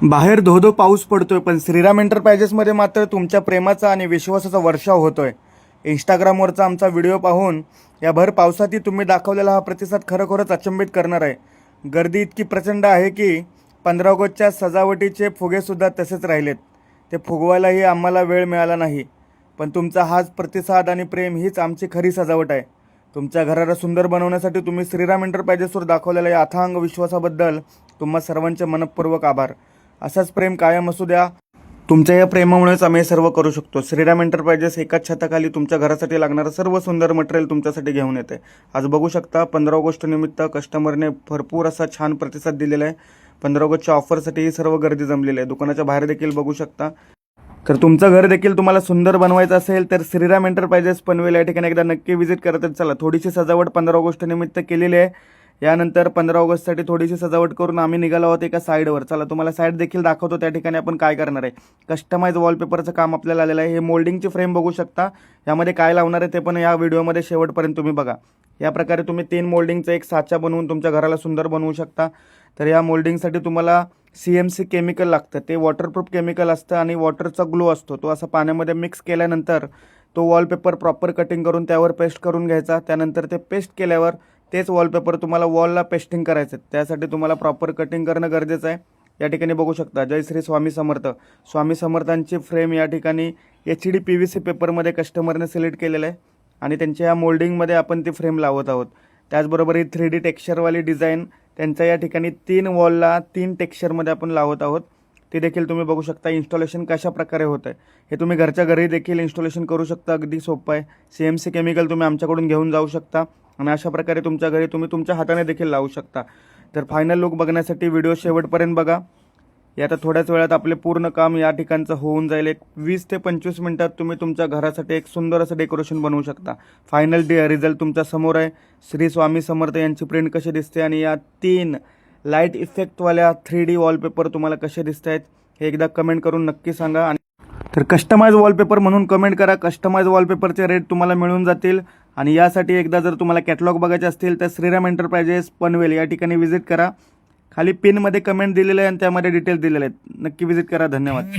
बाहेर धो-धो पाऊस पडतोय, पण श्रीराम एंटरप्राइजेसमध्ये मात्र तुमच्या प्रेमाचा आणि विश्वासाचा वर्षाव होतोय. इंस्टाग्रामवरचा आमचा व्हिडिओ पाहून या भर पावसातही तुम्ही दाखवलेला हा प्रतिसाद खरोखरच अचंबित करणार आहे. गर्दी इतकी प्रचंड आहे की 15 ऑगस्टच्या सजावटीचे फुगेसुद्धा तसेच राहिलेत. ते फुगवायलाही आम्हाला वेळ मिळाला नाही. पण तुमचा हाच प्रतिसाद आणि प्रेम हीच आमची खरी सजावट आहे. तुमच्या घराला सुंदर बनवण्यासाठी तुम्ही श्रीराम एंटरप्राइजेसवर दाखवलेल्या या अथांग विश्वासाबद्दल तुम्हा सर्वांचे मनपूर्वक आभार. असाच प्रेम कायम असू द्या. तुमच्या या प्रेमामुळेच आम्ही हे सर्व करू शकतो. श्रीराम एंटरप्राइजेस एकाच छताखाली तुमच्या घरासाठी लागणारं सर्व सुंदर मटेरियल तुमच्यासाठी घेऊन येते. आज बघू शकता 15 ऑगस्ट निमित्त कस्टमरने भरपूर असा छान प्रतिसाद दिलेला आहे. 15 ऑगस्टच्या ऑफरसाठी ही सर्व गर्दी जमलेली आहे. दुकानाच्या बाहेर देखील बघू शकता. तर तुमचं घर देखील तुम्हाला सुंदर बनवायचं असेल तर श्रीराम एंटरप्राइजेस पनवेल या ठिकाणी एकदा नक्की व्हिजिट करतच चला. थोडीशी सजावट 15 ऑगस्ट निमित्त केलेली आहे. यानंतर 15 ऑगस्टसाठी थोडीशी सजावट करून आम्ही निघालो आहोत एका साईडवर. चला तुम्हाला साईड देखील दाखवतो. त्या ठिकाणी आपण काय करणार आहे, कस्टमाइज वॉलपेपरचं काम आपल्याला आलेलं आहे. हे मोल्डिंगची फ्रेम बघू शकता. यामध्ये काय लावणार आहे ते पण या व्हिडिओमध्ये शेवटपर्यंत तुम्ही बघा. या प्रकारे तुम्ही 3 मोल्डिंगचा एक साचा बनवून तुमच्या घराला सुंदर बनवू शकता. तर या मोल्डिंगसाठी तुम्हाला CMC केमिकल लागतं. ते वॉटरप्रूफ केमिकल असतं आणि वॉटरचा ग्लो असतो. तो असा पाण्यामध्ये मिक्स केल्यानंतर तो वॉलपेपर प्रॉपर कटिंग करून त्यावर पेस्ट करून घ्यायचा. त्यानंतर ते पेस्ट केल्यावर तेच वॉलपेपर तुम्हाला वॉलला पेस्टिंग करायचं. त्यासाठी तुम्हाला प्रॉपर कटिंग करणं गरजेचं आहे. या ठिकाणी बघू शकता जय श्री स्वामी समर्थ. स्वामी समर्थांची फ्रेम या ठिकाणी HD PVC पेपरमध्ये कस्टमरने सिलेक्ट केलेलं आहे आणि त्यांच्या या मोल्डिंगमध्ये आपण ती फ्रेम लावत आहोत. त्याचबरोबर ही 3D टेक्स्चरवाली डिझाईन त्यांच्या या ठिकाणी 3 वॉलला 3 टेक्स्चरमध्ये आपण लावत आहोत. ते देखील तुम्ही बघू शकता. इन्स्टॉलेशन कशा प्रकारे होतं आहे हे तुम्ही घरच्या घरी देखील इन्स्टॉलेशन करू शकता. अगदी सोपं आहे. CMC केमिकल तुम्ही आमच्याकडून घेऊन जाऊ शकता आणि अशा प्रकारे तुमच्या घरी तुम्ही तुमच्या हाताने देखील लावू शकता. तर फायनल लुक बघण्यासाठी व्हिडिओ शेवटपर्यंत बघा. आता थोड्याच वेळात आपले पूर्ण काम या ठिकाणचं होऊन जाईल. एक 20 ते 25 मिनिटात तुम्ही तुमच्या घरासाठी एक सुंदर असं डेकोरेशन बनवू शकता. फायनल रिझल्ट तुमच्या समोर आहे. श्री स्वामी समर्थ यांची प्रिंट कशी दिसते आणि या 3 लाईट इफेक्टवाल्या 3D वॉलपेपर तुम्हाला कसे दिसत आहेत हे एकदा कमेंट करून नक्की सांगा. आणि तर कस्टमाइज वॉलपेपर म्हणून कमेंट करा. कस्टमाइज वॉलपेपरचे रेट तुम्हाला मिळून जातील. आणि यासाठी एकदा जर तुम्हाला कॅटलॉग बघायचे असतील तर श्रीराम एंटरप्राइजेस पनवेल या ठिकाणी व्हिजिट करा. खाली पिनमध्ये कमेंट दिलेले आहे आणि त्यामध्ये डिटेल्स दिलेले आहेत. नक्की व्हिजिट करा. धन्यवाद.